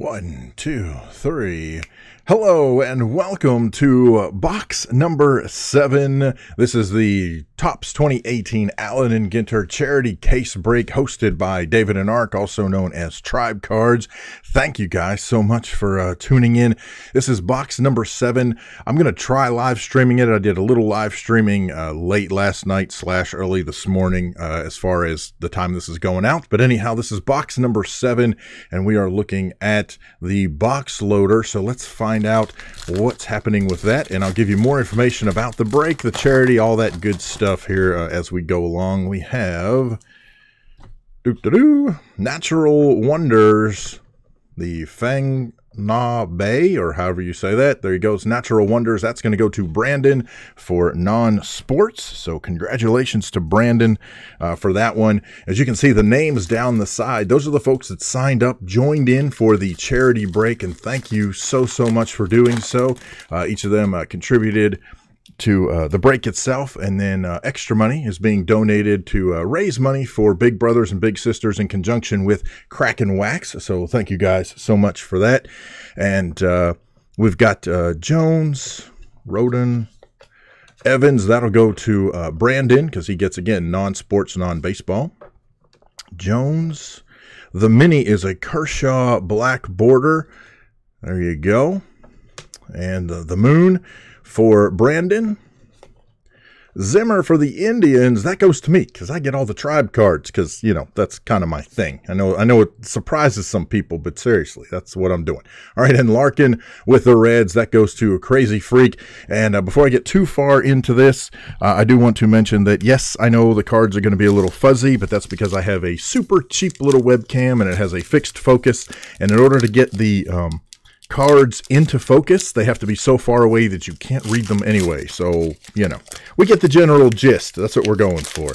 One, two, three. Hello and welcome to box number 7. This is the Topps 2018 Allen and Ginter charity case break hosted by David and Ark, also known as Tribecards. Thank you guys so much for tuning in. This is box number 7. I'm going to try live streaming it. I did a little live streaming late last night / early this morning as far as the time this is going out. But anyhow, this is box number 7 and we are looking at the box loader. So let's find out what's happening with that, and I'll give you more information about the break, the charity, all that good stuff here as we go along. We have Natural Wonders, the Fang Na Bay, or however you say that. There he goes, Natural Wonders. That's going to go to Brandon for non-sports. So congratulations to Brandon for that one. As you can see, the names down the side, those are the folks that signed up, joined in for the charity break, and thank you so much for doing so. Each of them contributed to the break itself, and then extra money is being donated to raise money for Big Brothers and Big Sisters in conjunction with Crack and Wax. So thank you guys so much for that. And we've got Jones, Roden, Evans. That'll go to Brandon because he gets, again, non-sports, non-baseball. Jones. The mini is a Kershaw black border. There you go. And the moon for Brandon. Zimmer for the Indians, that goes to me because I get all the tribe cards because, you know, that's kind of my thing. I know it surprises some people, but seriously, that's what I'm doing. All right, and Larkin with the Reds, that goes to a Crazy Freak. And before I get too far into this, I do want to mention that, yes, I know the cards are going to be a little fuzzy, but that's because I have a super cheap little webcam and it has a fixed focus. And in order to get the cards into focus, they have to be so far away that you can't read them anyway. So, you know, we get the general gist. That's what we're going for.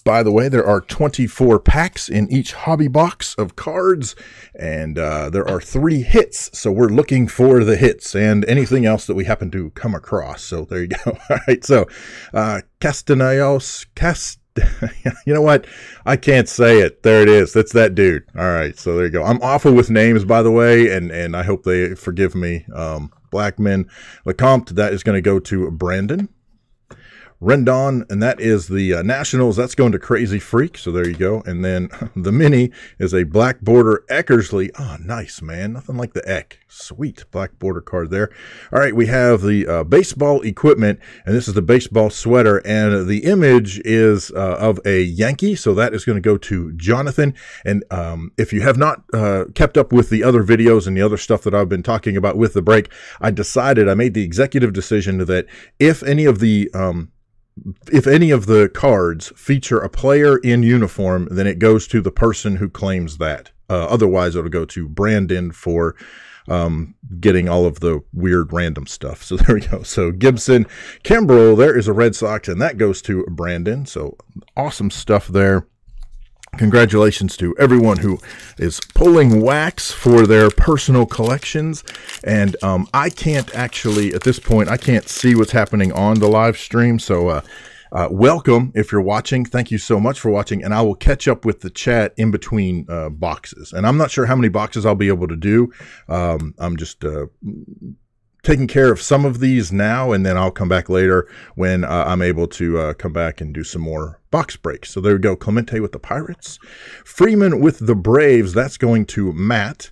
By the way, there are 24 packs in each hobby box of cards, and there are 3 hits. So we're looking for the hits and anything else that we happen to come across. So there you go. All right. So Castellanos, you know what? I can't say it. There it is. That's that dude. All right. So there you go. I'm awful with names, by the way, and I hope they forgive me. Blackman Lecomte, that is going to go to Brandon. Rendon, and that is the Nationals. That's going to Crazy Freak. So there you go. And then the mini is a black border Eckersley. Oh, nice, man. Nothing like the Eck. Sweet black border card there. All right, we have the baseball equipment, and this is the baseball sweater, and the image is of a Yankee. So that is going to go to Jonathan. And if you have not kept up with the other videos and the other stuff that I've been talking about with the break, I made the executive decision that if any of the cards feature a player in uniform, then it goes to the person who claims that. Otherwise, it'll go to Brandon for getting all of the weird random stuff. So there we go. So Gibson, Kimbrel, there is a Red Sox, and that goes to Brandon. So awesome stuff there. Congratulations to everyone who is pulling wax for their personal collections. And I can't actually, at this point, I can't see what's happening on the live stream. So welcome if you're watching. Thank you so much for watching. And I will catch up with the chat in between boxes. And I'm not sure how many boxes I'll be able to do. I'm just taking care of some of these now, and then I'll come back later when I'm able to come back and do some more box breaks. So there we go. Clemente with the Pirates. Freeman with the Braves. That's going to Matt.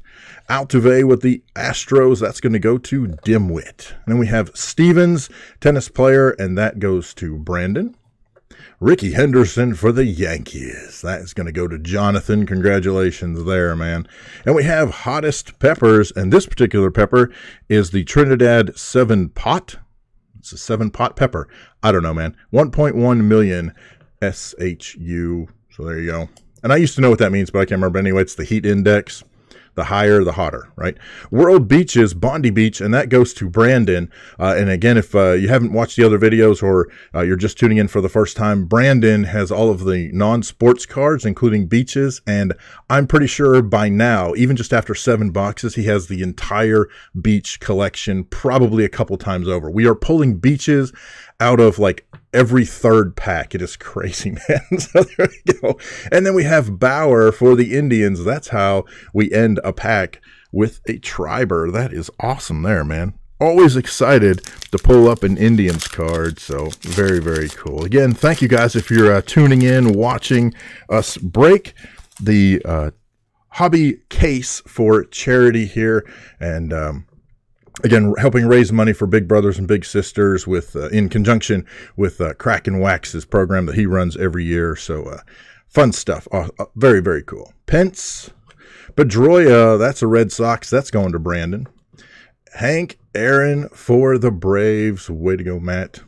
Altuve with the Astros. That's going to go to Dimwit. And then we have Stevens, tennis player, and that goes to Brandon. Ricky Henderson for the Yankees. That is going to go to Jonathan. Congratulations there, man. And we have Hottest Peppers, and this particular pepper is the Trinidad 7-pot. It's a 7-pot pepper. I don't know, man. 1.1 million SHU. So there you go. And I used to know what that means, but I can't remember. Anyway, it's the heat index. The higher, the hotter, right? World Beaches, Bondi Beach, and that goes to Brandon. And again, if you haven't watched the other videos or you're just tuning in for the first time, Brandon has all of the non-sports cards, including beaches. And I'm pretty sure by now, even just after 7 boxes, he has the entire beach collection, probably a couple times over. We are pulling beaches out of like every 3rd pack. It is crazy, man. So there we go. And then we have Bauer for the Indians. That's how we end a pack with a Triber. That is awesome there, man. Always excited to pull up an Indians card, so very, very cool. Again, thank you guys if you're tuning in, watching us break the hobby case for charity here, and again, helping raise money for Big Brothers and Big Sisters with in conjunction with Crack and Wax's program that he runs every year. So fun stuff. Very, very cool. Pence, Pedroia, that's a Red Sox. That's going to Brandon. Hank Aaron for the Braves. Way to go, Matt.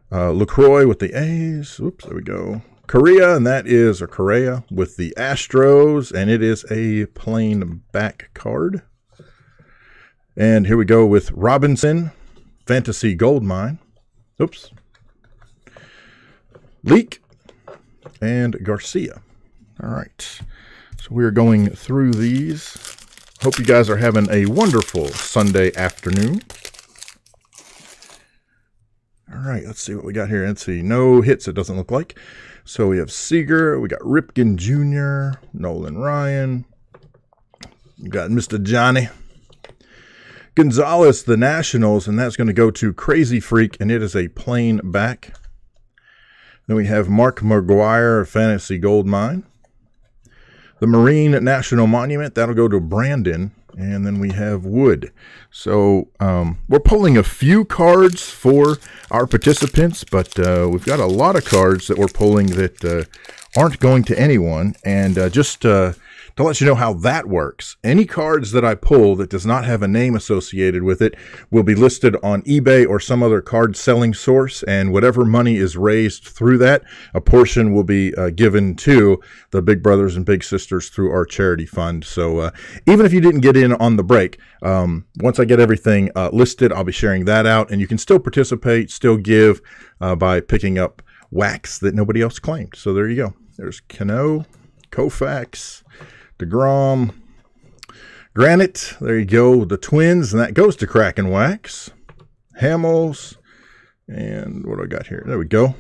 LaCroix with the A's. Oops, there we go. Correa, and that is a Correa with the Astros, and it is a plain back card. And here we go with Robinson, Fantasy Goldmine. Oops. Leak and Garcia. All right. So we are going through these. Hope you guys are having a wonderful Sunday afternoon. All right, let's see what we got here. Let's see. No hits, it doesn't look like. So we have Seager. We got Ripken Jr., Nolan Ryan. We got Mr. Johnny Gonzalez, the Nationals, and that's going to go to Crazy Freak, and it is a plain back. Then we have Mark McGuire, Fantasy Goldmine. The Marine National Monument, that'll go to Brandon. And then we have Wood. So we're pulling a few cards for our participants, but we've got a lot of cards that we're pulling that aren't going to anyone. And just to let you know how that works, any cards that I pull that does not have a name associated with it will be listed on eBay or some other card selling source, and whatever money is raised through that, a portion will be given to the Big Brothers and Big Sisters through our charity fund. So even if you didn't get in on the break, once I get everything listed, I'll be sharing that out, and you can still participate, still give by picking up wax that nobody else claimed. So there you go. There's Cano, Koufax, DeGrom, Granite, there you go, the Twins, and that goes to Crack and Wax. Hamels, and what do I got here? There we go.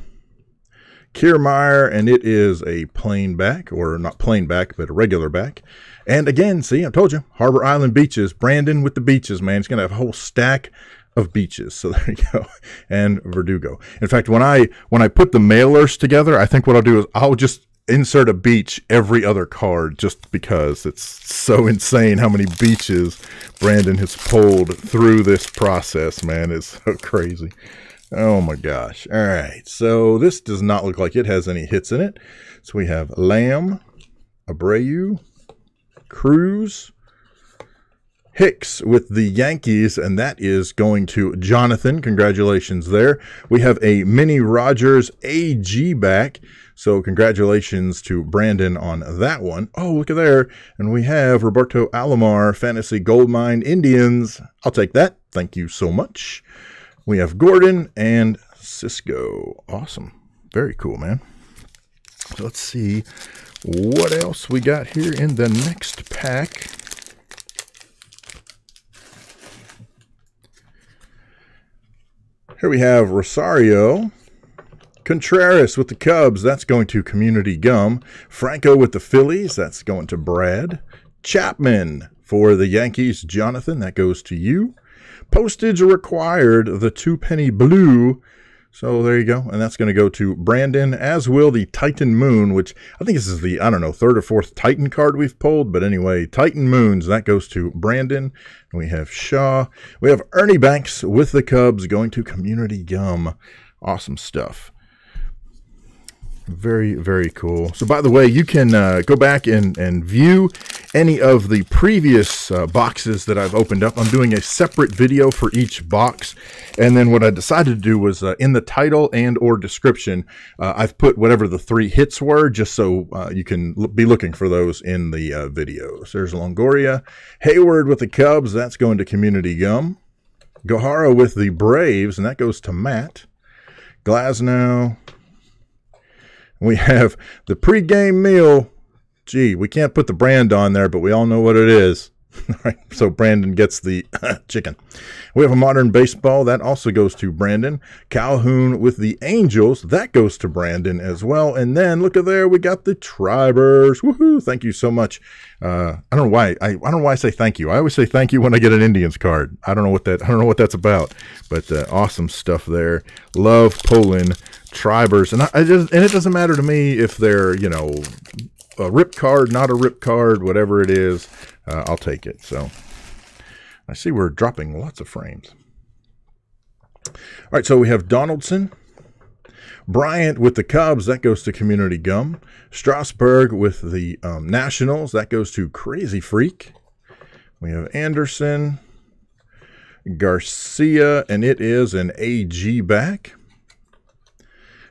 Kiermaier, and it is a plain back, or not plain back, but a regular back. And again, see, I told you, Harbor Island Beaches, Brandon with the beaches, man. He's going to have a whole stack of beaches. So there you go. And Verdugo. In fact, when I put the mailers together, I think what I'll do is I'll just insert a beach every other card, just because it's so insane how many beaches Brandon has pulled through this process, man. It's so crazy. Oh my gosh. All right. So this does not look like it has any hits in it. So we have Lamb, Abreu, Cruz, Hicks with the Yankees, and that is going to Jonathan. Congratulations there. We have a Mini Rogers AG back. So congratulations to Brandon on that one. Oh, look at there. And we have Roberto Alomar, Fantasy Goldmine Indians. I'll take that. Thank you so much. We have Gordon and Cisco. Awesome. Very cool, man. So let's see what else we got here in the next pack. Here we have Rosario. Contreras with the Cubs, that's going to Community Gum. Franco with the Phillies, that's going to Brad. Chapman for the Yankees, Jonathan, that goes to you. Postage required, the 2 penny blue. So there you go, and that's going to go to Brandon, as will the Titan Moon, which I think this is the, I don't know, 3rd or 4th Titan card we've pulled. But anyway, Titan Moons, that goes to Brandon. And we have Shaw. We have Ernie Banks with the Cubs going to Community Gum. Awesome stuff. Very, very cool. So, by the way, you can go back and view any of the previous boxes that I've opened up. I'm doing a separate video for each box. And then what I decided to do was in the title and or description, I've put whatever the 3 hits were, just so you can be looking for those in the video. So there's Longoria. Hayward with the Cubs. That's going to Community Gum. Gohara with the Braves, and that goes to Matt. Glasnow. We have the pregame meal. Gee, we can't put the brand on there, but we all know what it is. All right, so Brandon gets the chicken. We have a modern baseball. That also goes to Brandon. Calhoun with the Angels. That goes to Brandon as well. And then look at there. We got the Tribers. Woohoo. Thank you so much. I don't know why. I don't know why I say thank you. I always say thank you when I get an Indians card. I don't know what that's about. But awesome stuff there. Love pulling Tribers. And it doesn't matter to me if they're, you know, a rip card, not a rip card, whatever it is. I'll take it. So I see we're dropping lots of frames. All right, so we have Donaldson. Bryant with the Cubs. That goes to Community Gum. Strasburg with the Nationals. That goes to Crazy Freak. We have Anderson. Garcia, and it is an AG back.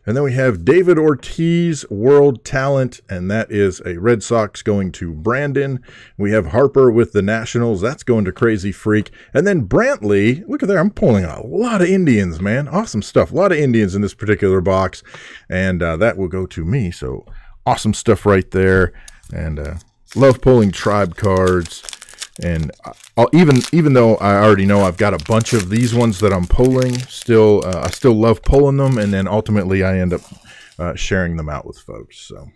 And then we have David Ortiz, World Talent, and that is a Red Sox going to Brandon. We have Harper with the Nationals. That's going to Crazy Freak. And then Brantley, look at there. I'm pulling a lot of Indians, man. Awesome stuff. A lot of Indians in this particular box. And that will go to me. So awesome stuff right there. And love pulling Tribe cards. And even though I already know I've got a bunch of these ones that I'm pulling, I still love pulling them, and then ultimately I end up sharing them out with folks. So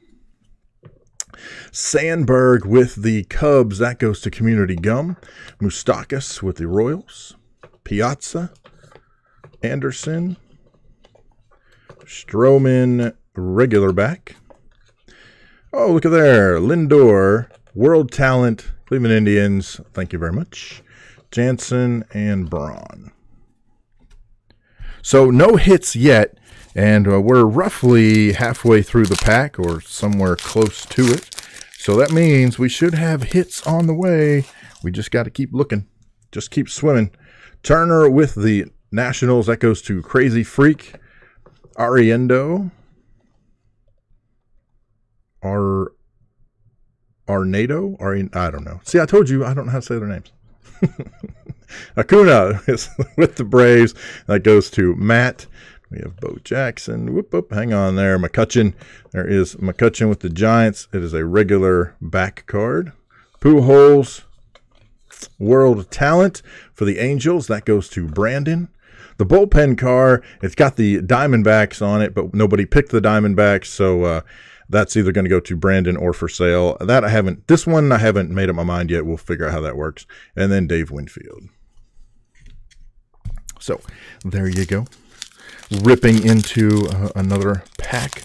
Sandberg with the Cubs, that goes to Community Gum. Moustakas with the Royals. Piazza, Anderson, Stroman, regular back. Oh, look at there, Lindor, World Talent, Cleveland Indians, thank you very much. Jansen and Braun. So no hits yet, and we're roughly halfway through the pack or somewhere close to it. So that means we should have hits on the way. We just got to keep looking. Just keep swimming. Turner with the Nationals. That goes to Crazy Freak. Arriendo. Arnado? I don't know. See, I told you I don't know how to say their names. Acuna is with the Braves. That goes to Matt. We have Bo Jackson. Whoop, whoop. Hang on there. McCutcheon. There is McCutcheon with the Giants. It is a regular back card. Pujols. World Talent for the Angels. That goes to Brandon. The bullpen car, it's got the Diamondbacks on it, but nobody picked the Diamondbacks, so that's either going to go to Brandon or for sale. This one I haven't made up my mind yet. We'll figure out how that works. And then Dave Winfield. So there you go. Ripping into another pack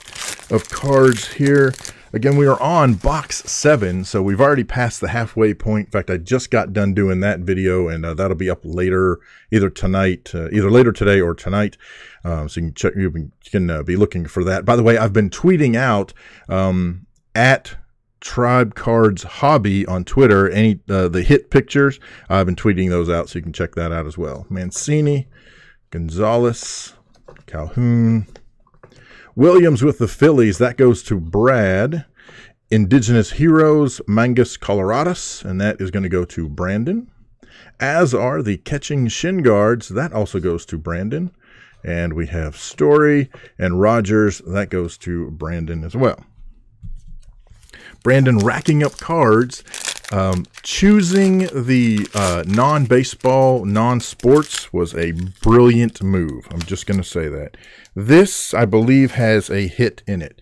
of cards here. Again, we are on box 7, so we've already passed the halfway point. In fact, I just got done doing that video, and that'll be up later, either later today or tonight. So you can check. You can be looking for that. By the way, I've been tweeting out at Tribecards Hobby on Twitter. The hit pictures, I've been tweeting those out, so you can check that out as well. Mancini, Gonzalez, Calhoun. Williams with the Phillies, that goes to Brad. Indigenous Heroes, Mangus Coloradus, and that is going to go to Brandon. As are the Catching Shin Guards, that also goes to Brandon. And we have Story and Rogers, that goes to Brandon as well. Brandon racking up cards. Choosing the non-baseball, non-sports was a brilliant move. I'm just going to say that. This, I believe, has a hit in it.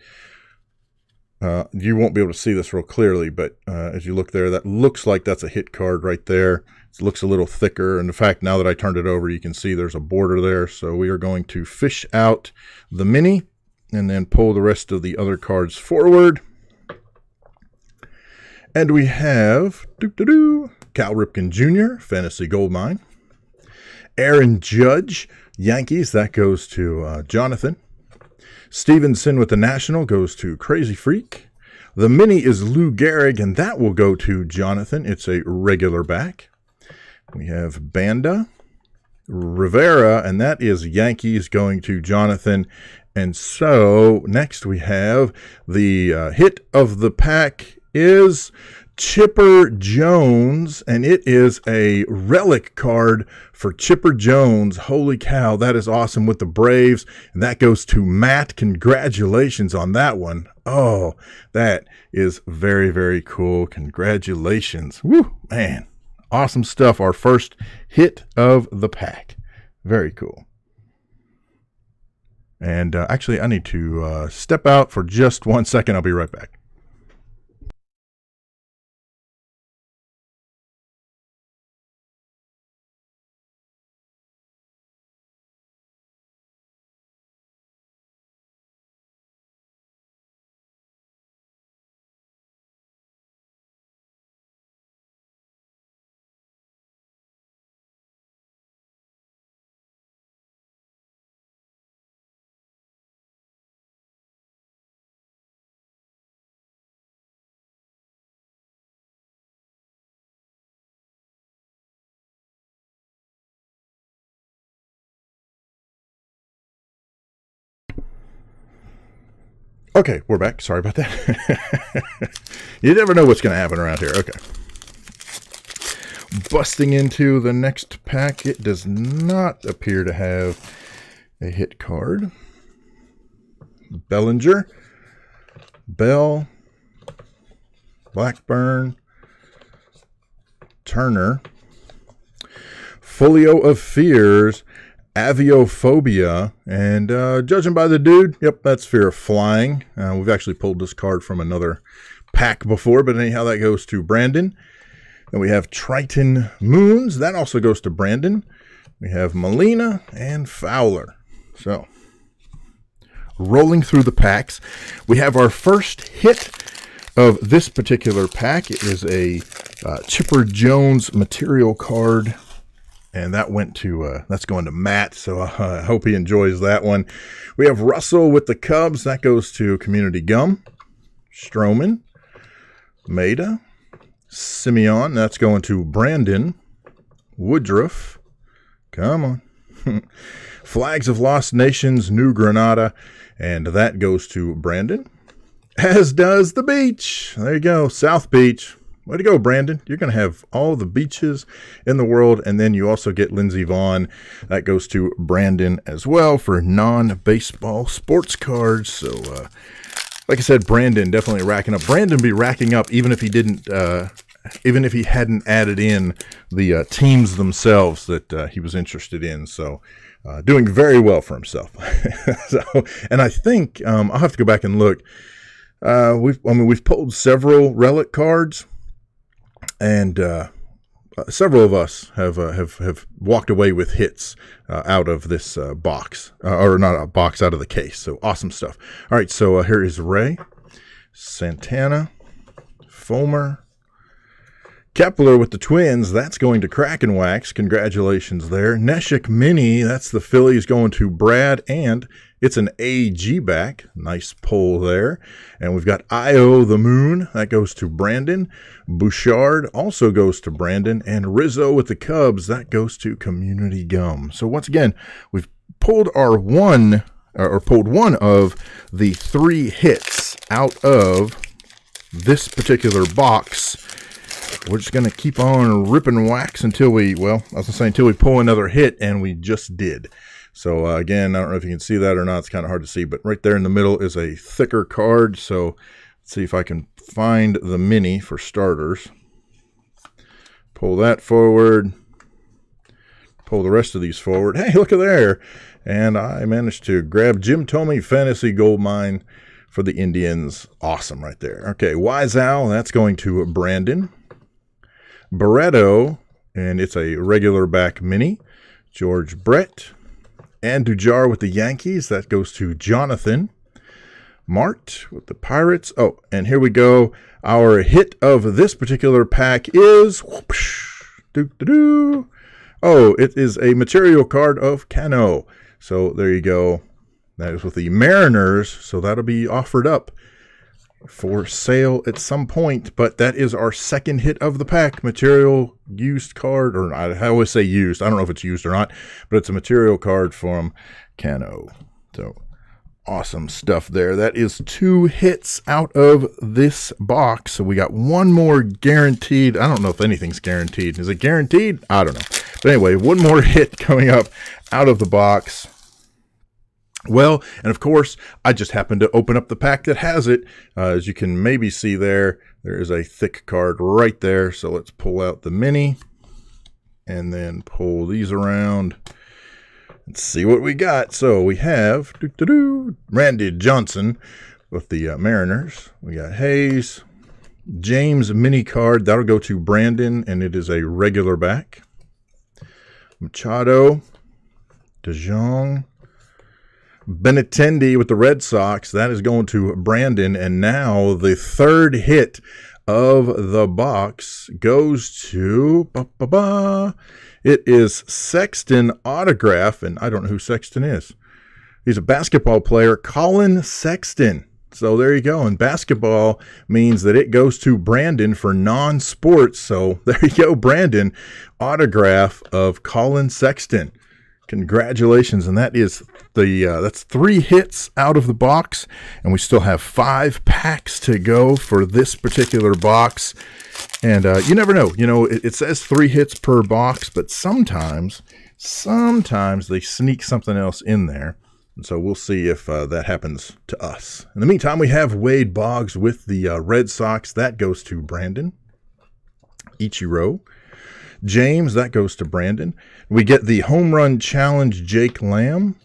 You won't be able to see this real clearly, but as you look there, that looks like that's a hit card right there. It looks a little thicker. And in fact, now that I turned it over, you can see there's a border there. So we are going to fish out the mini and then pull the rest of the other cards forward. And we have Cal Ripken Jr., Fantasy Goldmine. Aaron Judge, Yankees, that goes to Jonathan. Stevenson with the National goes to Crazy Freak. The mini is Lou Gehrig, and that will go to Jonathan. It's a regular back. We have Banda, Rivera, and that is Yankees going to Jonathan. And so next we have the hit of the pack is Chipper Jones, and it is a relic card for Chipper Jones. Holy cow, that is awesome with the Braves, and that goes to Matt. Congratulations on that one. Oh, that is very, very cool. Congratulations. Woo, man. Awesome stuff. Our first hit of the pack. Very cool. And actually, I need to step out for just 1 second. I'll be right back. Okay, we're back. Sorry about that. You never know what's going to happen around here. Okay. Busting into the next pack. It does not appear to have a hit card. Bellinger, Bell, Blackburn, Turner, Folio of Fears, Aviophobia, and judging by the dude, yep, that's Fear of Flying. We've actually pulled this card from another pack before, but anyhow, that goes to Brandon. Then we have Triton Moons. That also goes to Brandon. We have Molina and Fowler. So, rolling through the packs, we have our first hit of this particular pack. It is a Chipper Jones material card. And that went to, that's going to Matt, so I hope he enjoys that one. We have Russell with the Cubs. That goes to Community Gum. Stroman. Maeda. Simeon. That's going to Brandon. Woodruff. Come on. Flags of Lost Nations, New Granada. And that goes to Brandon. As does the beach. There you go. South Beach. Way to go, Brandon. You're going to have all the beaches in the world, and then you also get Lindsey Vaughn. That goes to Brandon as well for non-baseball sports cards. So, like I said, Brandon definitely racking up. Brandon be racking up even if he didn't, even if he hadn't added in the teams themselves that he was interested in. So, doing very well for himself. So, and I think I'll have to go back and look. We've pulled several relic cards. And several of us have walked away with hits out of this box, or not a box, out of the case. So awesome stuff. All right, so here is Ray, Santana, Fulmer, Kepler with the Twins. That's going to Kraken Wax. Congratulations there. Neshek Mini. That's the Phillies, going to Brad, and it's an AG back. Nice pull there. And we've got Io the Moon. That goes to Brandon. Bouchard also goes to Brandon. And Rizzo with the Cubs. That goes to Community Gum. So once again, we've pulled our pulled one of the 3 hits out of this particular box. We're just going to keep on ripping wax until we, well, I was going to say until we pull another hit, and we just did. So, again, I don't know if you can see that or not. It's kind of hard to see, but right there in the middle is a thicker card. So, let's see if I can find the mini for starters. Pull that forward. Pull the rest of these forward. Hey, look at there. And I managed to grab Jim Thome Fantasy Gold Mine for the Indians. Awesome right there. Okay, Wise Owl, that's going to Brandon. Barreto, and it's a regular back mini. George Brett. And Dujar with the Yankees. That goes to Jonathan. Mart with the Pirates. Oh, and here we go. Our hit of this particular pack is... Whoosh, doo-doo-doo. Oh, it is a material card of Cano. So there you go. That is with the Mariners. So that'll be offered up for sale at some point, but that is our second hit of the pack. Material used card, or I always say used. I don't know if it's used or not, but it's a material card from Cano. So awesome stuff there. That is 2 hits out of this box. So we got one more guaranteed. I don't know if anything's guaranteed. Is it guaranteed? I don't know. But anyway, one more hit coming up out of the box. Well, and of course, I just happened to open up the pack that has it. As you can maybe see there, there is a thick card right there. So let's pull out the mini. and then pull these around. Let's see what we got. So we have Randy Johnson with the Mariners. We got Hayes. James mini card. That'll go to Brandon, and it is a regular back. Machado. DeJong. Benintendi with the Red Sox. That is going to Brandon. And now the third hit of the box goes to... It is Sexton autograph, and I don't know who Sexton is. He's a basketball player, Colin Sexton. So there you go. And basketball means that it goes to Brandon for non-sports. So there you go, Brandon. Autograph of Colin Sexton. Congratulations. And that is that's 3 hits out of the box. And we still have 5 packs to go for this particular box. And you never know. You know, it says 3 hits per box, but sometimes they sneak something else in there. And so we'll see if that happens to us. In the meantime, we have Wade Boggs with the Red Sox. That goes to Brandon. Ichiro. James, that goes to Brandon. We get the Home Run Challenge Jake Lamb.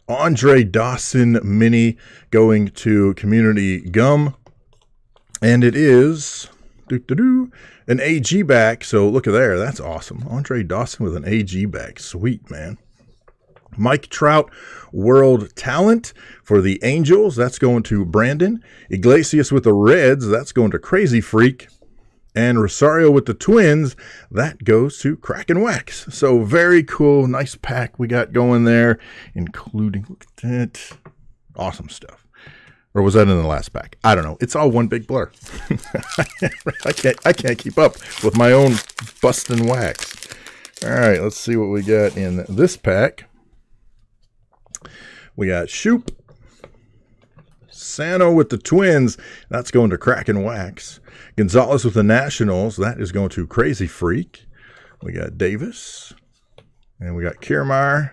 Andre Dawson mini going to Community Gum. And it is an AG back. So look at there. That's awesome. Andre Dawson with an AG back. Sweet, man. Mike Trout, World Talent for the Angels. That's going to Brandon. Iglesias with the Reds. That's going to Crazy Freak. And Rosario with the Twins. That goes to Crack and Wax. So very cool. Nice pack we got going there, including, look at that. Awesome stuff. Or was that in the last pack? I don't know. It's all one big blur. I can't keep up with my own busting wax. All right, let's see what we got in this pack. We got Shoop. Sano with the Twins. That's going to Crack and Wax. Gonzalez with the Nationals. That is going to Crazy Freak. We got Davis. And we got Kiermaier.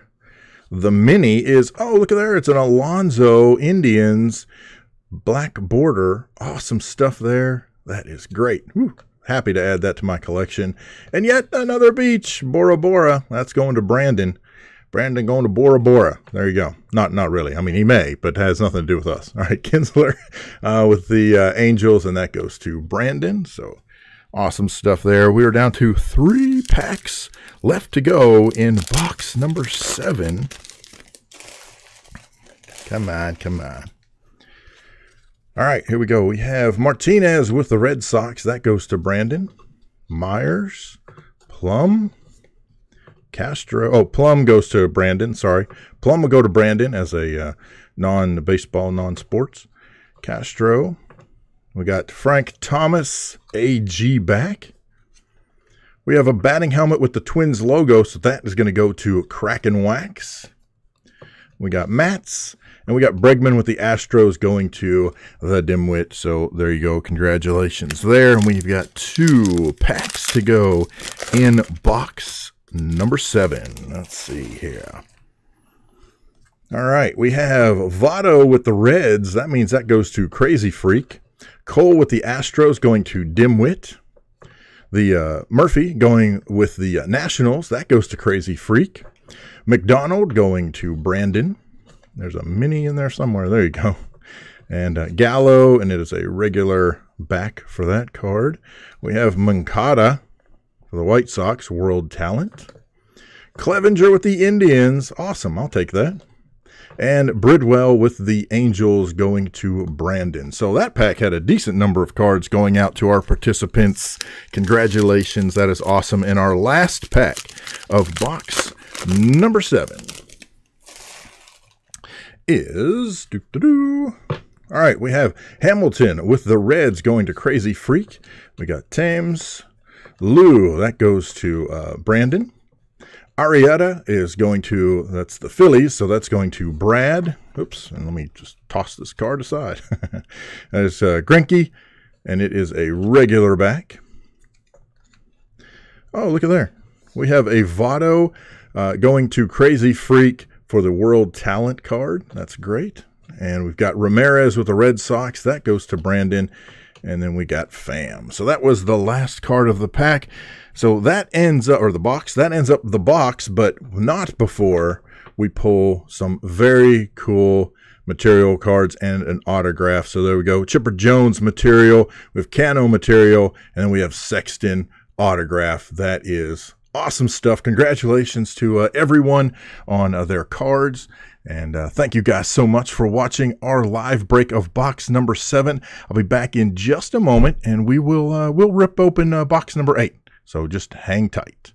The mini is, oh, look at there. It's an Alonso Indians black border. Awesome stuff there. That is great. Whew. Happy to add that to my collection. And yet another beach. Bora Bora. That's going to Brandon. Brandon going to Bora Bora. There you go. Not really. I mean, he may, but has nothing to do with us. All right, Kinsler with the Angels, and that goes to Brandon. So awesome stuff there. We are down to 3 packs left to go in box number 7. Come on, come on. All right, here we go. We have Martinez with the Red Sox. That goes to Brandon. Myers, Plum, Castro. Oh, Plum goes to Brandon. Sorry. Plum will go to Brandon as a non-baseball, non-sports. Castro. We got Frank Thomas, AG back. We have a batting helmet with the Twins logo, so that is going to go to Crack and Wax. We got Mats, and we got Bregman with the Astros going to the Dimwit. So there you go. Congratulations there. And we've got 2 packs to go in box number 7. Let's see here. All right, we have Votto with the Reds. That means that goes to Crazy Freak. Cole with the Astros going to Dimwit. The Murphy going with the Nationals. That goes to Crazy Freak. McDonald going to Brandon. There's a mini in there somewhere. There you go. And Gallo, and it is a regular back for that card. We have Moncada for the White Sox, World Talent. Clevenger with the Indians. Awesome. I'll take that. And Bridwell with the Angels going to Brandon. So that pack had a decent number of cards going out to our participants. Congratulations. That is awesome. And our last pack of box number 7 is... All right, we have Hamilton with the Reds going to Crazy Freak. We got Thames. Lou, that goes to Brandon. Arrieta is going to, that's the Phillies, so that's going to Brad. Oops, and let me just toss this card aside. That's Greinke, and it is a regular back. Oh, look at there. We have a Votto going to Crazy Freak for the World Talent card. That's great. And we've got Ramirez with the Red Sox. That goes to Brandon. and then we got fam. So that was the last card of the pack. So that ends up, or the box, that ends up the box, but not before we pull some very cool material cards and an autograph. So there we go. Chipper Jones material with Cano material, and then we have Sexton autograph. That is awesome stuff. Congratulations to everyone on their cards. And thank you guys so much for watching our live break of box number 7. I'll be back in just a moment, and we will we'll rip open box number 8. So just hang tight.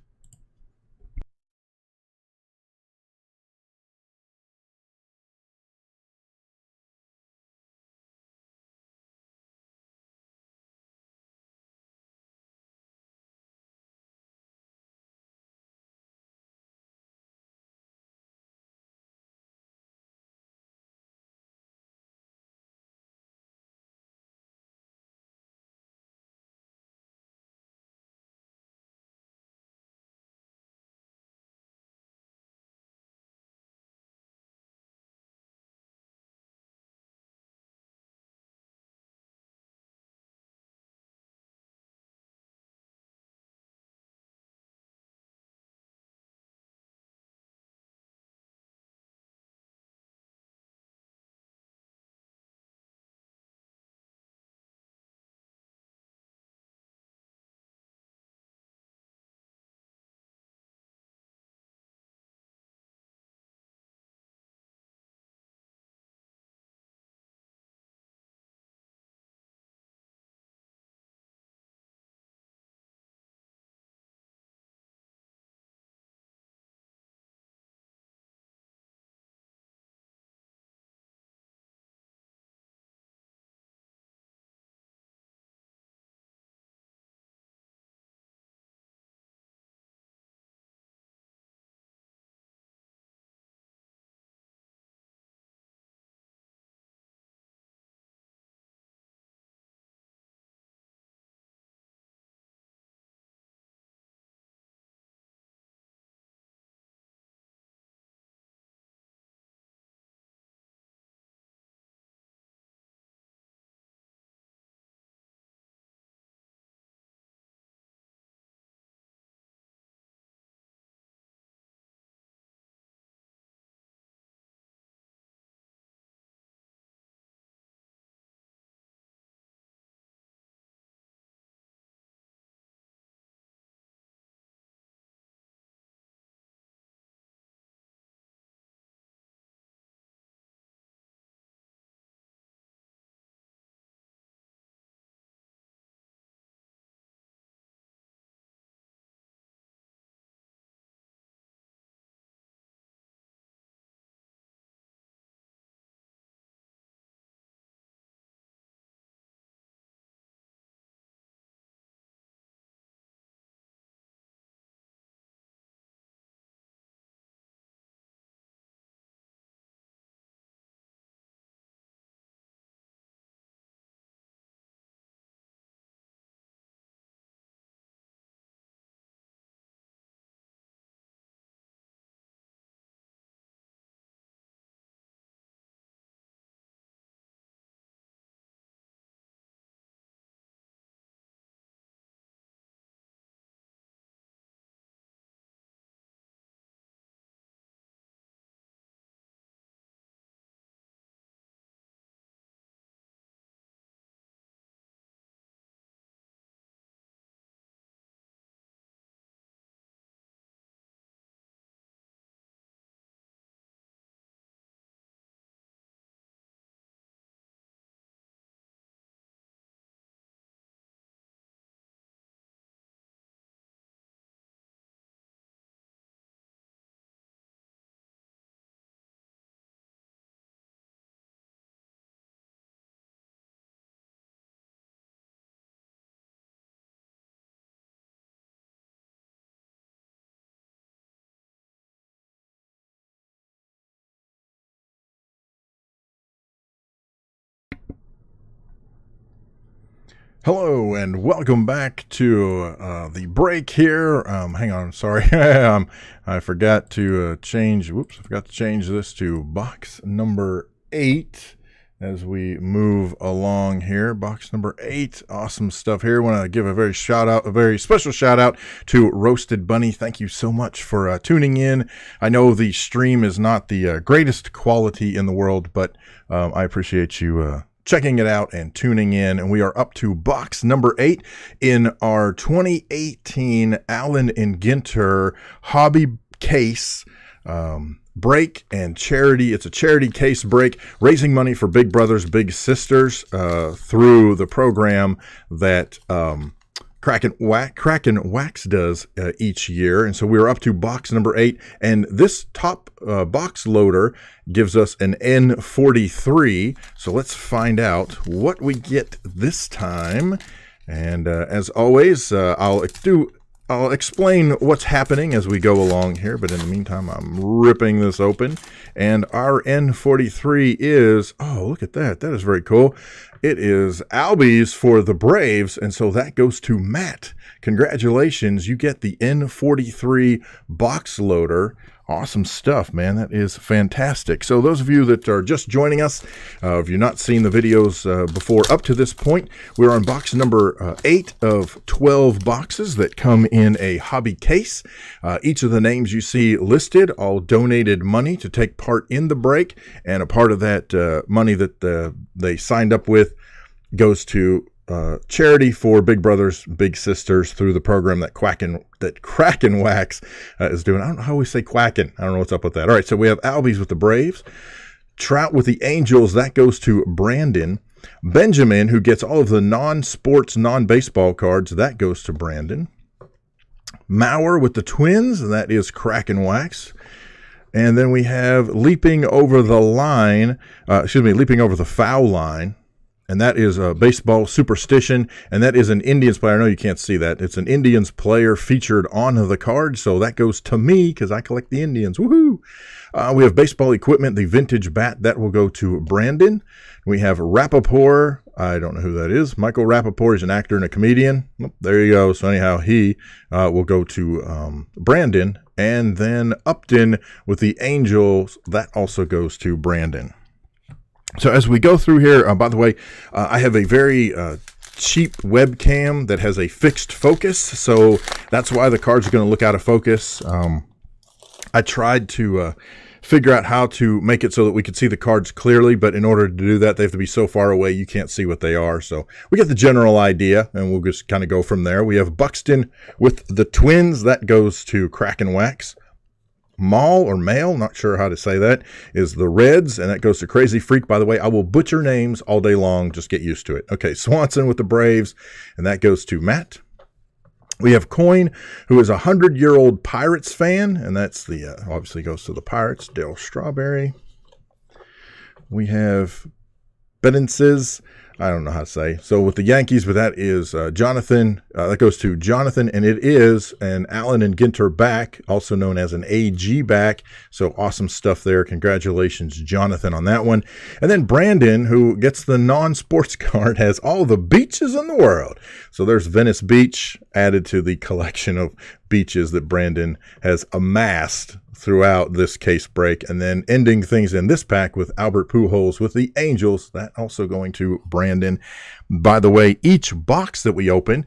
Hello and welcome back to the break here. Hang on, sorry. I forgot to change. Whoops, I forgot to change this to box number 8. as we move along here. Box number 8. Awesome stuff here. I want to give a very special shout out to Roasted Bunny. Thank you so much for tuning in. I know the stream is not the greatest quality in the world, but I appreciate you checking it out and tuning in. And we are up to box number 8 in our 2018 Allen and Ginter hobby case break and charity. It's a charity case break, raising money for Big Brothers Big Sisters through the program that Kraken Wax does each year. And so we're up to box number 8, and this top box loader gives us an N43. So let's find out what we get this time. And as always, I'll explain what's happening as we go along here, but in the meantime, I'm ripping this open, and our N43 is, oh, look at that. That is very cool. It is Albies for the Braves, and so that goes to Matt. Congratulations, you get the N43 box loader. Awesome stuff, man. That is fantastic. So those of you that are just joining us, if you've not seen the videos before up to this point, we're on box number 8 of 12 boxes that come in a hobby case. Each of the names you see listed all donated money to take part in the break, and a part of that money that they signed up with goes to charity for Big Brothers Big Sisters through the program that Kraken Wax is doing. I don't know how we say Quacken. I don't know what's up with that. All right, so we have Albies with the Braves, Trout with the Angels. That goes to Brandon. Benjamin, who gets all of the non-sports, non-baseball cards, that goes to Brandon. Mauer with the Twins, and that is Kraken Wax. And then we have leaping over the foul line. And that is a baseball superstition, and that is an Indians player. I know you can't see that. It's an Indians player featured on the card, so that goes to me because I collect the Indians. Woohoo! We have baseball equipment, the vintage bat. That will go to Brandon. We have Rappaport. I don't know who that is. Michael Rappaport is an actor and a comedian. Oh, there you go. So anyhow, he will go to Brandon. And then Upton with the Angels. That also goes to Brandon. So as we go through here, by the way, I have a very cheap webcam that has a fixed focus, so that's why the cards are going to look out of focus. I tried to figure out how to make it so that we could see the cards clearly, but in order to do that, they have to be so far away you can't see what they are. So we get the general idea, and we'll just kind of go from there. We have Buxton with the Twins. That goes to Kraken Wax. Mall or Male, not sure how to say that, is the Reds, and that goes to Crazy Freak. By the way, I will butcher names all day long. Just get used to it. Okay, Swanson with the Braves, and that goes to Matt. We have Coin, who is a 100-year-old Pirates fan, and that's the obviously goes to the Pirates. Dale Strawberry. We have Bedenses. I don't know how to say. So with the Yankees, but that is Jonathan. That goes to Jonathan, and it is an Allen and Ginter back, also known as an AG back. So awesome stuff there. Congratulations, Jonathan, on that one. And then Brandon, who gets the non-sports card, has all the beaches in the world. So there's Venice Beach added to the collection of beaches that Brandon has amassed throughout this case break, and then ending things in this pack with Albert Pujols with the Angels. That also going to Brandon. By the way, each box that we open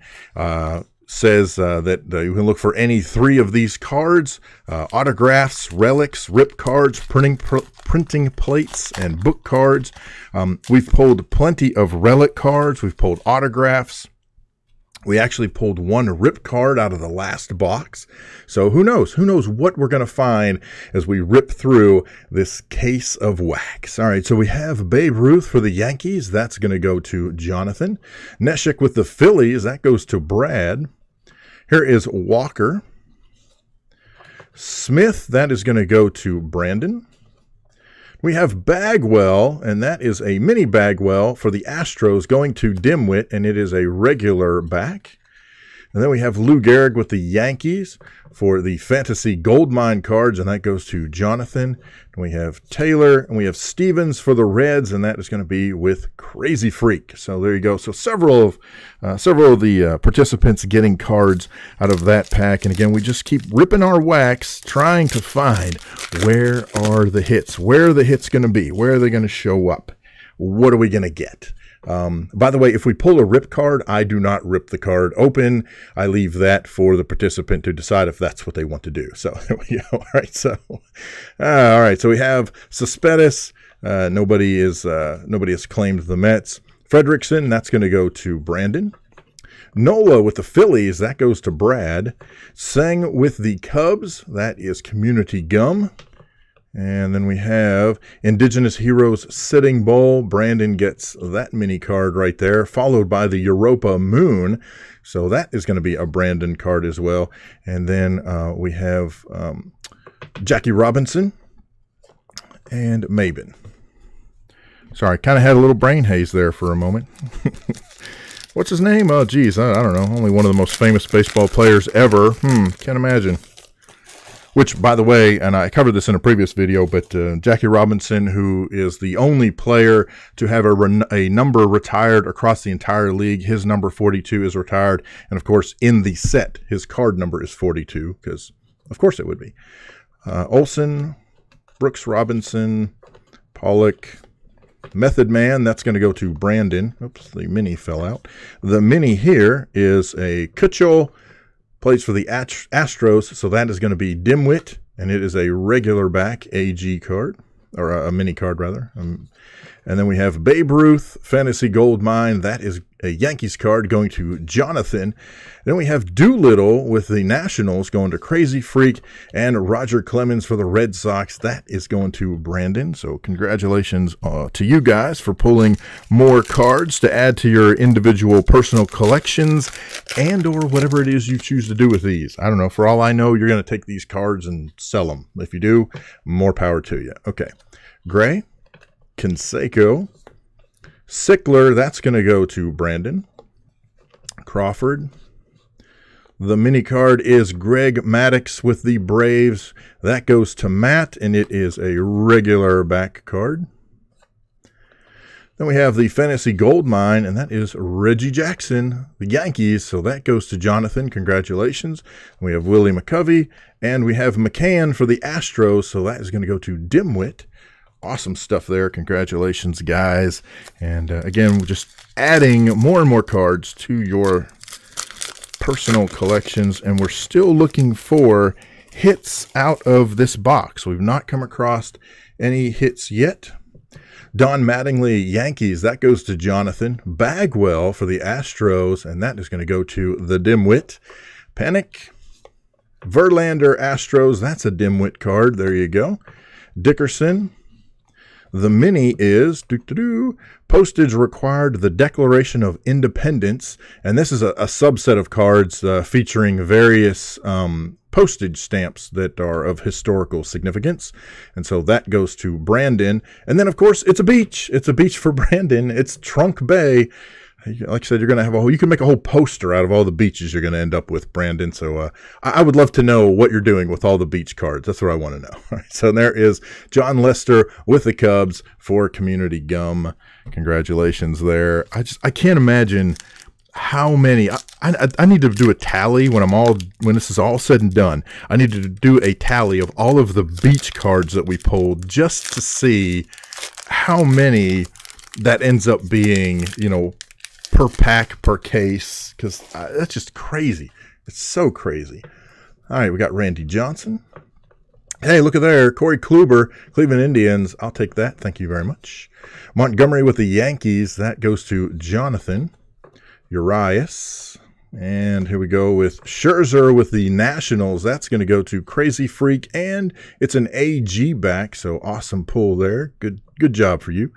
says that you can look for any 3 of these cards: autographs, relics, rip cards, printing plates, and book cards. We've pulled plenty of relic cards. We've pulled autographs. We actually pulled 1 rip card out of the last box. So who knows? Who knows what we're going to find as we rip through this case of wax. All right, so we have Babe Ruth for the Yankees. That's going to go to Jonathan. Neshek with the Phillies. That goes to Brad. Here is Walker. Smith. That is going to go to Brandon. We have Bagwell, and that is a mini Bagwell for the Astros going to Dimwit, and it is a regular back. And then we have Lou Gehrig with the Yankees for the Fantasy Goldmine cards, and that goes to Jonathan. And we have Taylor, and we have Stevens for the Reds, and that is going to be with Crazy Freak. So there you go. So several of the participants getting cards out of that pack. And again, we just keep ripping our wax, trying to find where are the hits, where are the hits going to be, where are they going to show up. what are we going to get? By the way, if we pull a rip card, I do not rip the card open. I leave that for the participant to decide if that's what they want to do. So there we go. All right. So we have Cespedes. Nobody has claimed the Mets. Fredrickson, that's going to go to Brandon. Nola with the Phillies, that goes to Brad. Sang with the Cubs, that is Community Gum. And then we have Indigenous Heroes Sitting Bull. Brandon gets that mini card right there, followed by the Europa Moon. So that is going to be a Brandon card as well. And then we have Jackie Robinson and Mabin. Sorry, kind of had a little brain haze there for a moment. What's his name? Oh, geez, I don't know. Only one of the most famous baseball players ever. Can't imagine. Which, by the way, and I covered this in a previous video, but Jackie Robinson, who is the only player to have a number retired across the entire league, his number 42 is retired. And, of course, in the set, his card number is 42, because, of course, it would be. Olson, Brooks Robinson, Pollock, Method Man, that's going to go to Brandon. Oops, the mini fell out. The mini here is a Kutchel. Plays for the Astros, so that is going to be Dimwit, and it is a regular back AG card, or a mini card rather. And then we have Babe Ruth, Fantasy Gold Mine. That is a Yankees card going to Jonathan. Then we have Doolittle with the Nationals going to Crazy Freak, and Roger Clemens for the Red Sox. That is going to Brandon. So congratulations to you guys for pulling more cards to add to your individual personal collections and or whatever it is you choose to do with these. I don't know. For all I know, you're going to take these cards and sell them. If you do, more power to you. Okay. Gray. Canseco, Sickler, that's going to go to Brandon. Crawford. The mini card is Greg Maddux with the Braves. That goes to Matt, and it is a regular back card. Then we have the Fantasy Gold Mine, and that is Reggie Jackson, the Yankees. So that goes to Jonathan. Congratulations. We have Willie McCovey, and we have McCann for the Astros. So that is going to go to Dimwit. Awesome stuff there. Congratulations, guys. And again, we're just adding more and more cards to your personal collections, and we're still looking for hits out of this box. We've not come across any hits yet. Don Mattingly, Yankees, that goes to Jonathan. Bagwell for the Astros, and that is going to go to the Dimwit. Panic. Verlander, Astros, that's a Dimwit card. There you go. Dickerson. The mini is postage required, the Declaration of Independence, and this is a subset of cards featuring various postage stamps that are of historical significance, and so that goes to Brandon. And then, of course, it's a beach. It's a beach for Brandon. It's Trunk Bay. Like I said, you're going to have you can make a whole poster out of all the beaches you're going to end up with, Brandon. So I would love to know what you're doing with all the beach cards. That's what I want to know. All right, so there is John Lester with the Cubs for Community Gum. Congratulations there. I can't imagine how many. I need to do a tally when this is all said and done. I need to do a tally of all of the beach cards that we pulled just to see how many that ends up being, per pack, per case, because that's just crazy. It's so crazy. All right, we got Randy Johnson. Hey, look at there. Corey Kluber, Cleveland Indians. I'll take that. Thank you very much. Montgomery with the Yankees. That goes to Jonathan. Urias. And here we go with Scherzer with the Nationals. That's going to go to Crazy Freak, and it's an AG back, so awesome pull there. Good job for you.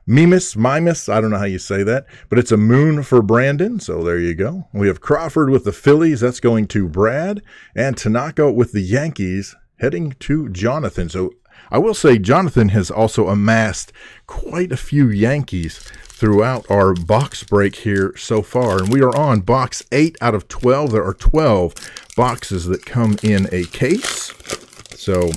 Mimus, I don't know how you say that, but it's a moon for Brandon, so there you go. We have Crawford with the Phillies, that's going to Brad, and Tanaka with the Yankees heading to Jonathan. So I will say Jonathan has also amassed quite a few Yankees throughout our box break here so far, and we are on box 8 out of 12. There are 12 boxes that come in a case. So,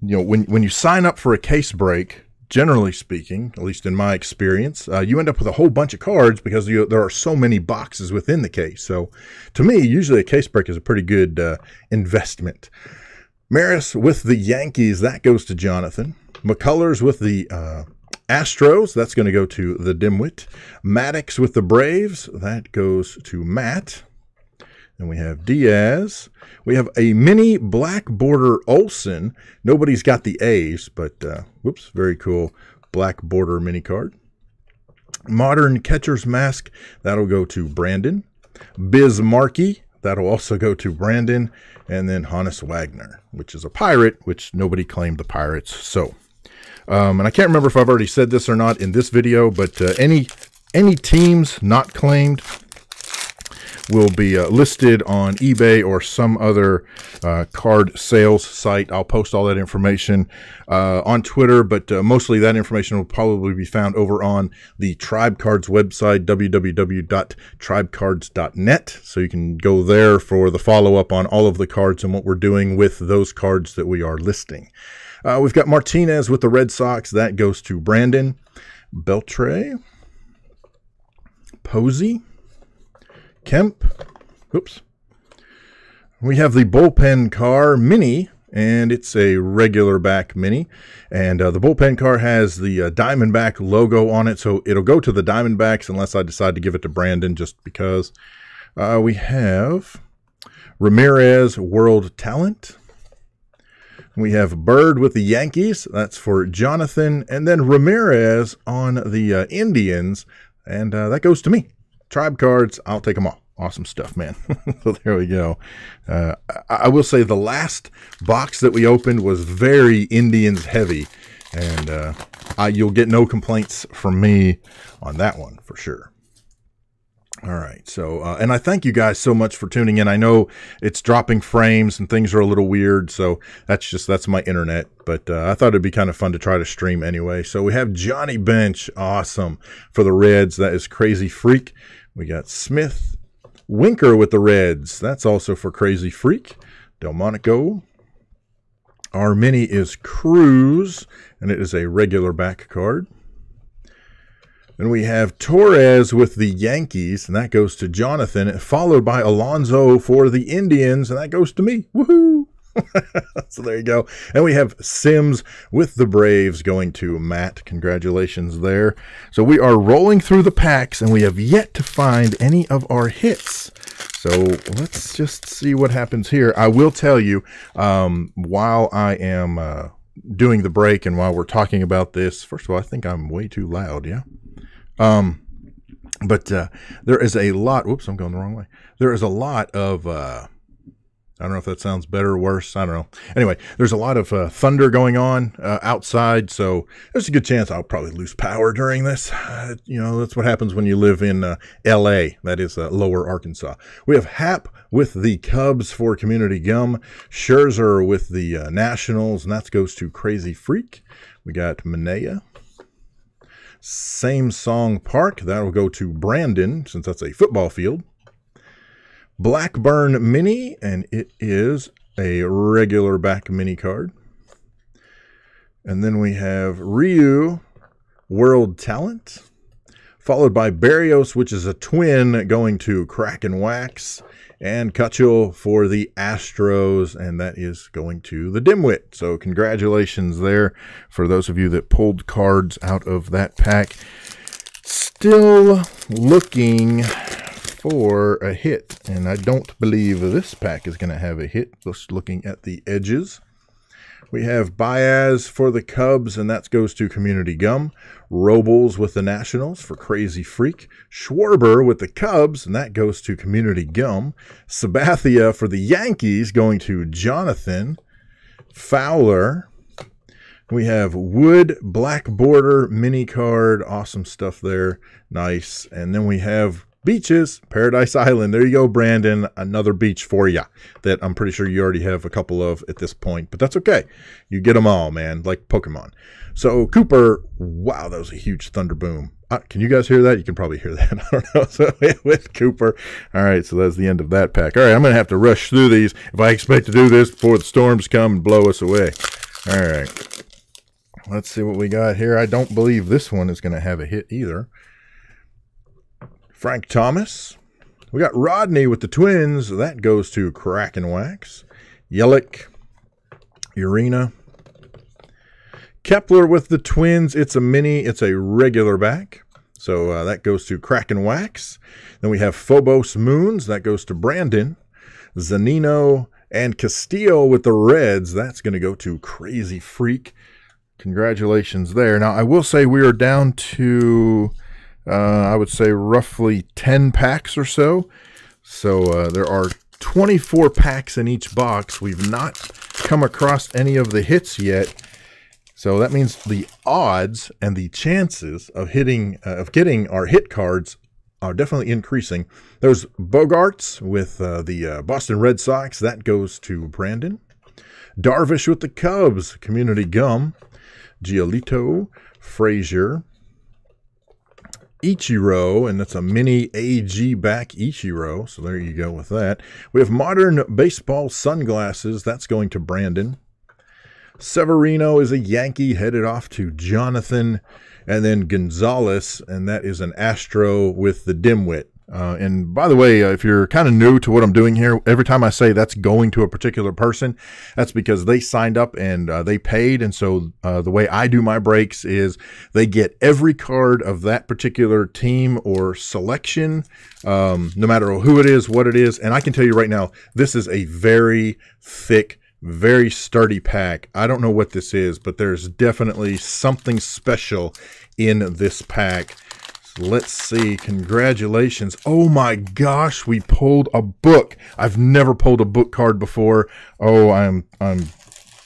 when you sign up for a case break, generally speaking, at least in my experience, you end up with a whole bunch of cards because there are so many boxes within the case. So to me, usually a case break is a pretty good investment. Maris with the Yankees, that goes to Jonathan. McCullers with the Astros. That's going to go to the Dimwit. Maddox with the Braves. That goes to Matt. And we have Diaz. We have a mini black border Olsen. Nobody's got the A's, but whoops, very cool black border mini card. Modern Catcher's Mask. That'll go to Brandon. Bismarcky. That'll also go to Brandon. And then Hannes Wagner, which is a pirate, which nobody claimed the Pirates. So, and I can't remember if I've already said this or not in this video, but any teams not claimed will be listed on eBay or some other card sales site. I'll post all that information on Twitter, but mostly that information will probably be found over on the Tribecards website, www.tribecards.net. So you can go there for the follow-up on all of the cards and what we're doing with those cards that we are listing. We've got Martinez with the Red Sox. That goes to Brandon. Beltre. Posey. Kemp. Oops. We have the bullpen car mini, and it's a regular back mini. And the bullpen car has the Diamondback logo on it, so it'll go to the Diamondbacks unless I decide to give it to Brandon just because. We have Ramirez World Talent. We have Bird with the Yankees. That's for Jonathan. And then Ramirez on the Indians, and that goes to me. Tribe cards, I'll take them all. Awesome stuff, man. So there we go. I will say the last box that we opened was very Indians heavy, and you'll get no complaints from me on that one for sure. All right, so and I thank you guys so much for tuning in. I know it's dropping frames and things are a little weird, so that's my internet. But I thought it'd be kind of fun to try to stream anyway. So we have Johnny Bench, awesome, for the Reds. That is Crazy Freak. We got Smith, Winker with the Reds. That's also for Crazy Freak. Delmonico. Our mini is Cruz, and it is a regular back card. Then we have Torres with the Yankees, and that goes to Jonathan, followed by Alonso for the Indians, and that goes to me. Woohoo! So there you go. And we have Sims with the Braves going to Matt. Congratulations there. So we are rolling through the packs, and we have yet to find any of our hits. So let's just see what happens here. I will tell you, while I am doing the break and while we're talking about this, first of all, I think I'm way too loud, yeah? But there is a lot, whoops, I'm going the wrong way. There is a lot of, I don't know if that sounds better or worse. I don't know. Anyway, there's a lot of thunder going on outside, so there's a good chance I'll probably lose power during this. You know, that's what happens when you live in L.A., that is lower Arkansas. We have Hap with the Cubs for Community Gum, Scherzer with the Nationals, and that goes to Crazy Freak. We got Manea. Same Song Park, that'll go to Brandon, since that's a football field. Blackburn Mini, and it is a regular back mini card. And then we have Ryu World Talent, followed by Barrios, which is a twin, going to Crack and Wax, and Kutchel for the Astros, and that is going to the Dimwit. So congratulations there for those of you that pulled cards out of that pack. Still looking for a hit, and I don't believe this pack is going to have a hit. Just looking at the edges, we have Baez for the Cubs, and that goes to Community Gum. Robles with the Nationals for Crazy Freak. Schwarber with the Cubs, and that goes to Community Gum. Sabathia for the Yankees, going to Jonathan. Fowler. We have Wood Black Border mini card. Awesome stuff there. Nice. And then we have Beaches, Paradise Island. There you go, Brandon. Another beach for you that I'm pretty sure you already have a couple of at this point, but that's okay. You get them all, man, like Pokemon. So Cooper, wow, that was a huge thunder boom. Can you guys hear that? You can probably hear that. I don't know. So with Cooper. All right, so that's the end of that pack. All right, I'm going to have to rush through these if I expect to do this before the storms come and blow us away. All right. Let's see what we got here. I don't believe this one is going to have a hit either. Frank Thomas. We got Rodney with the Twins. That goes to Crack and Wax. Yelich. Urena. Kepler with the Twins. It's a mini. It's a regular back. So that goes to Crack and Wax. Then we have Phobos Moons. That goes to Brandon. Zanino and Castillo with the Reds. That's going to go to Crazy Freak. Congratulations there. Now, I will say we are down to, I would say, roughly 10 packs or so. So there are 24 packs in each box. We've not come across any of the hits yet. So that means the odds and the chances of getting our hit cards are definitely increasing. There's Bogarts with the Boston Red Sox. That goes to Brandon. Darvish with the Cubs. Community Gum. Giolito. Frazier. Ichiro, and that's a mini AG back Ichiro. So there you go with that. We have Modern Baseball Sunglasses. That's going to Brandon. Severino is a Yankee, headed off to Jonathan. And then Gonzalez, and that is an Astro with the Dimwit. And by the way, if you're kind of new to what I'm doing here, every time I say that's going to a particular person, that's because they signed up and they paid. And so the way I do my breaks is they get every card of that particular team or selection, no matter who it is, what it is. And I can tell you right now, this is a very thick, very sturdy pack. I don't know what this is, but there's definitely something special in this pack. So let's see. Congratulations. Oh my gosh, we pulled a book. I've never pulled a book card before. Oh, I'm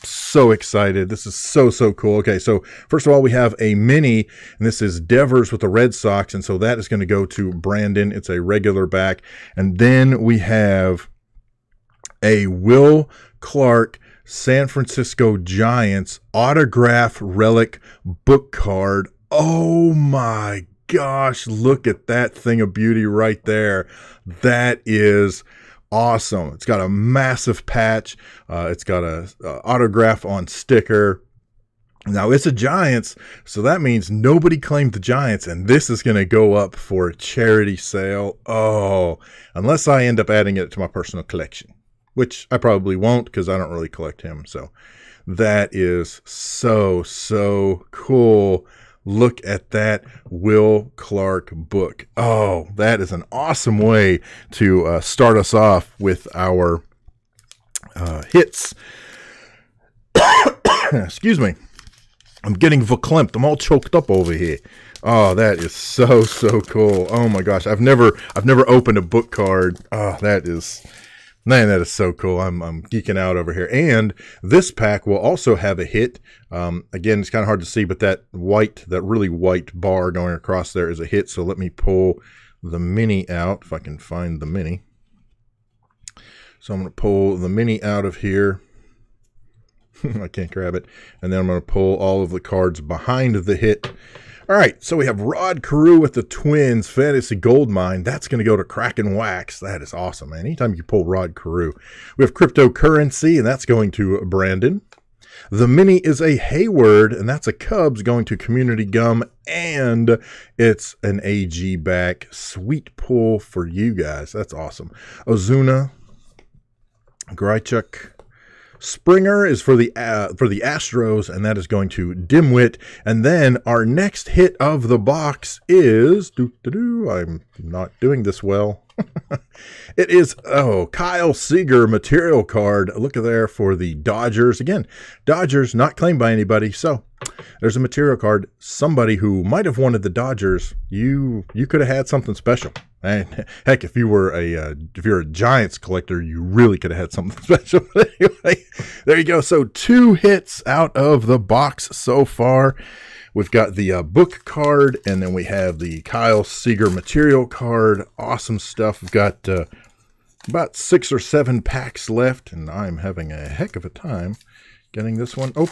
so excited. This is so cool. Okay, so first of all, we have a mini, and this is Devers with the Red Sox, and so that is going to go to Brandon. It's a regular back. And then we have a Will Clark San Francisco Giants autograph relic book card. Oh my gosh, look at that thing of beauty right there. That is awesome. It's got a massive patch. It's got a autograph on sticker. Now, it's a Giants, so that means nobody claimed the Giants, and this is going to go up for a charity sale. Oh, unless I end up adding it to my personal collection, which I probably won't because I don't really collect him. So that is so cool. Look at that Will Clark book. Oh, that is an awesome way to start us off with our hits. Excuse me. I'm getting verklempt. I'm all choked up over here. Oh, that is so cool. Oh my gosh. I've never opened a book card. Oh, man, that is so cool. I'm geeking out over here. And this pack will also have a hit. Again, it's kind of hard to see, but that really white bar going across there is a hit. So let me pull the mini out, if I can find the mini. So I'm going to pull the mini out of here. I can't grab it. And then I'm going to pull all of the cards behind the hit. All right, so we have Rod Carew with the Twins, Fantasy Goldmine. That's going to go to Crack and Wax. That is awesome, man. Anytime you pull Rod Carew. We have Cryptocurrency, and that's going to Brandon. The mini is a Hayward, and that's a Cubs going to Community Gum, and it's an AG back. Sweet pull for you guys. That's awesome. Ozuna, Grichuk. Springer is for the Astros, and that is going to Dimwit. And then our next hit of the box is I'm not doing this well. It is Kyle Seager material card. Look at there for the Dodgers. Again, Dodgers not claimed by anybody. So there's a material card. Somebody who might have wanted the Dodgers. You could have had something special. And heck, if you're a Giants collector, you really could have had something special. But anyway, there you go. So 2 hits out of the box so far. We've got the book card, and then we have the Kyle Seager material card. Awesome stuff. We've got about 6 or 7 packs left, and I'm having a heck of a time getting this one open.